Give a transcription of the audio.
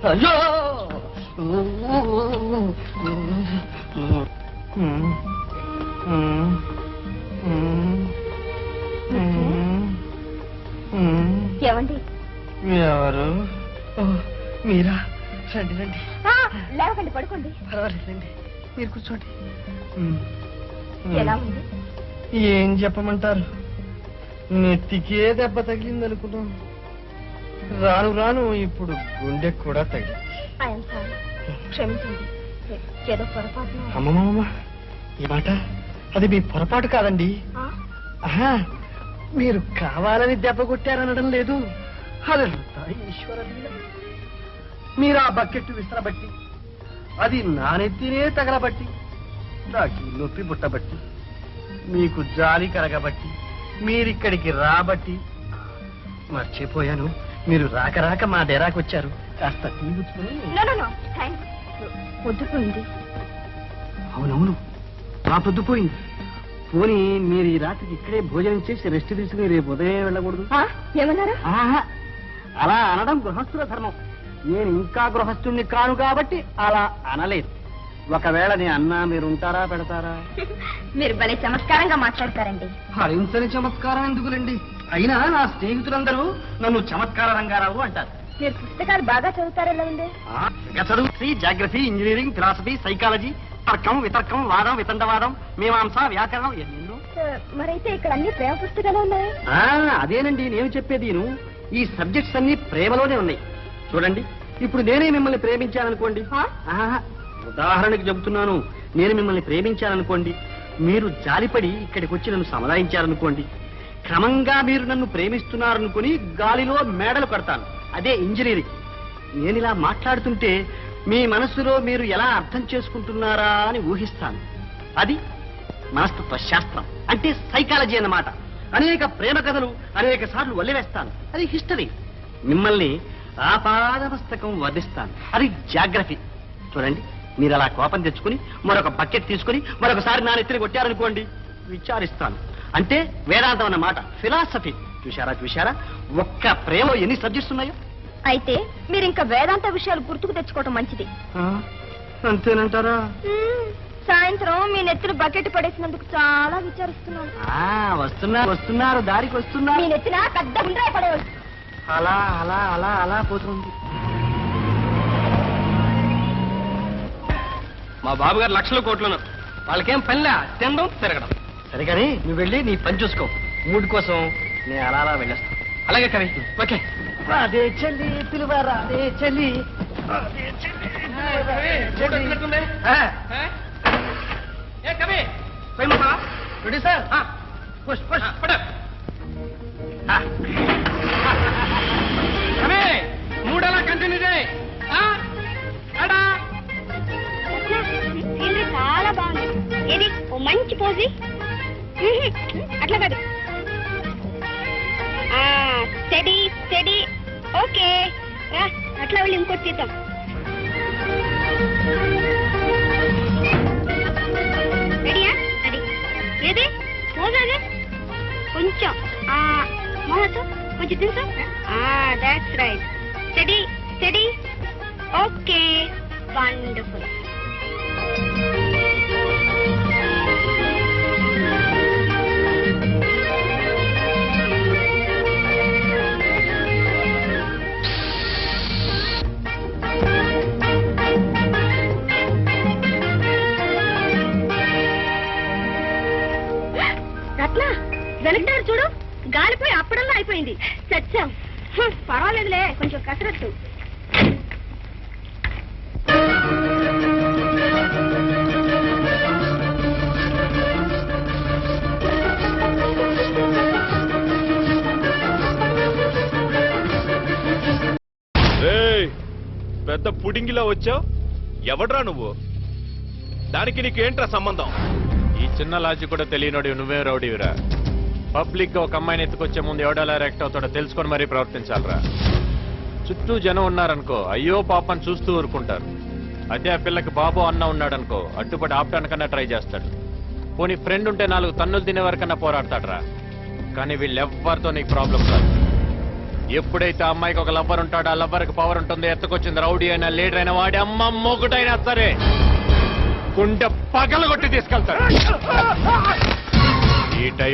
అయ్యో ఏమండి? ఎవరు? మీరా? రండి రండి. లేవకండి, పడుకోండి. పర్వాలేదండి, మీరు కూర్చోండి. ఎలా ఉంది? ఏం చెప్పమంటారు, నెత్తికే దెబ్బ తగిలింది అనుకున్నాం. రాను రాను ఇప్పుడు గుండె కూడా తగిలింది. క్షమించండి, ఏదో పొరపాటు. అమ్మమ్మ, ఈ మాట అది మీ పొరపాటు కాదండి. మీరు కావాలని దెబ్బ కొట్టారనడం లేదు. అదంతా ఈశ్వర లీల. మీరు ఆ బకెట్ విసరబట్టి, అది నానెత్తినే తగలబట్టి, నాకు నొప్పి పుట్టబట్టి, మీకు జాలి కలగబట్టి, మీరిక్కడికి రాబట్టి మర్చిపోయాను. మీరు రాక రాక మా డెరాకు వచ్చారు. కాస్త టీ పుచ్చుకుని. పొద్దుపోయింది. అవునవును, మా పొద్దుపోయింది. పోనీ మీరు ఈ రాత్రికి ఇక్కడే భోజనం చేసి రెస్ట్ తీసుకుని రేపు ఉదయం వెళ్ళకూడదు? ఏమన్నారా? అలా అనడం గృహస్థుల ధర్మం. నేను ఇంకా గృహస్థుణ్ణి కాను కాబట్టి అలా అనలేదు. ఒకవేళ నేను అన్నా మీరు ఉంటారా, పెడతారా? మీరు భలే చమత్కారంగా మాట్లాడతారండి. హరించని చమత్కారం ఎందుకులండి? అయినా నా స్నేహితులందరూ నన్ను చమత్కార రంగారావు అంటారు. మీరు పుస్తకాలు బాగా చదువుతారెలా ఉంది? చదువు జాగ్రఫీ, ఇంజనీరింగ్, ఫిలాసఫీ, సైకాలజీ, తర్కం, వితర్కం, వాదం, వితండవాదం, మీమాంస, వ్యాకరణం ఎన్నెన్నో. మరైతే ఇక్కడ అన్ని ప్రేమ పుస్తకాలు ఉన్నాయి. అదేనండి నేను చెప్పేది. ఈ సబ్జెక్ట్స్ అన్ని ప్రేమలోనే ఉన్నాయి. చూడండి, ఇప్పుడు నేనే మిమ్మల్ని ప్రేమించాననుకోండి. ఉదాహరణకి చెబుతున్నాను, నేను మిమ్మల్ని ప్రేమించాననుకోండి. మీరు జాలిపడి ఇక్కడికి వచ్చి నన్ను సముదాయించారనుకోండి. క్రమంగా మీరు నన్ను ప్రేమిస్తున్నారనుకుని గాలిలో మేడలు కడతాను. అదే ఇంజనీరింగ్. నేను ఇలా మాట్లాడుతుంటే మీ మనస్సులో మీరు ఎలా అర్థం చేసుకుంటున్నారా అని ఊహిస్తాను. అది మనస్తత్వ శాస్త్రం, అంటే సైకాలజీ అన్నమాట. అనేక ప్రేమ కథలు అనేక సార్లు వల్లివేస్తాను. అది హిస్టరీ. మిమ్మల్ని ఆపాదమస్తకం వర్ణిస్తాను. అది జాగ్రఫీ. చూడండి, మీరు అలా కోపం తెచ్చుకుని మరొక బకెట్ తీసుకుని మరొకసారి నా నెత్తిని కొట్టారనుకోండి, విచారిస్తాను. అంటే వేదాంతం అన్నమాట, ఫిలాసఫీ. చూశారా ఒక్క ప్రేమ ఎన్ని సబ్జెక్ట్స్ ఉన్నాయో. అయితే మీరు ఇంకా వేదాంత విషయాలు గుర్తుకు తెచ్చుకోవటం మంచిది. అంతేనంటారా? సాయంత్రం మీ నెత్తిన బకెట్ పడేసినందుకు చాలా విచారిస్తున్నాను. వస్తున్నారు దారికి వస్తున్నారు. మీ నెత్తిన పెద్ద గుండ్రాయి పడేవచ్చు. అలా అలా అలా అలా పోతుంది. మా బాబు గారు లక్షల కోట్లను, వాళ్ళకేం పనిలే తినడం తిరగడం. సరిగాని నువ్వు వెళ్ళి నీ పని చూసుకో. మూడు కోసం నేను అలా అలా వెళ్ళేస్తాను. అలాగే కవి. ఓకే. అదే చెల్లి పిలువారా, అదే చెల్లి. Ready sir? పుష్ పుష్ పడ. మూడలా కంటిన్యూ చేయి. చాలా బాగుంది. ఇది ఓ మంచి పోజీ. అట్లా కాదు. Study study. ఓకే రా, అట్లా వెళ్ళి ఇంకోటి తీద్దాం. రెడీయా? రెడీ. ఏది పోజ్? అదే కొంచెం మోహతో కొంచెం తెలుసా? That's right. Study study. Okay, wonderful. Ratna, వెనక్కి చూడు, గాలిపోయి అప్పుడల్లా అయిపోయింది. చచ్చాం. పర్వాలేదులే, కొంచెం కసరత్తు. పెద్ద పుడింగిలా వచ్చావు, ఎవడ్రా నువ్వు? దానికి నీకేంట్రా సంబంధం? ఈ చిన్న లాజీ కూడా తెలియనోడి నువ్వే రౌడీవిరా. పబ్లిక్ గా ఒక అమ్మాయిని ఎత్తుకొచ్చే ముందు ఎవడలా రియాక్ట్ అవుతాడో తెలుసుకొని మరీ ప్రవర్తించాలరా. చుట్టూ జనం ఉన్నారనుకో, అయ్యో పాపని చూస్తూ ఊరుకుంటారు. అదే ఆ పిల్లకి బాబు అన్న ఉన్నాడనుకో, అడ్డుపడి ఆపడానికన్నా ట్రై చేస్తాడు. పోనీ ఫ్రెండ్ ఉంటే 4 తన్నులు తినే వరకన్నా పోరాడతాడరా. కానీ వీళ్ళెవ్వరితో నీకు ప్రాబ్లం కాదు. ఎప్పుడైతే ఆ అమ్మాయికి ఒక లవ్వర్ ఉంటాడో ఆ లవ్వర్కి పవర్ ఉంటుంది, ఎత్తుకొచ్చింది రౌడీ అయినా లీడర్ అయినా వాడి అమ్మ మొగుడైనా సరే గుండె పగలగొట్టి తీసుకెళ్తాడు. ఈ టైప్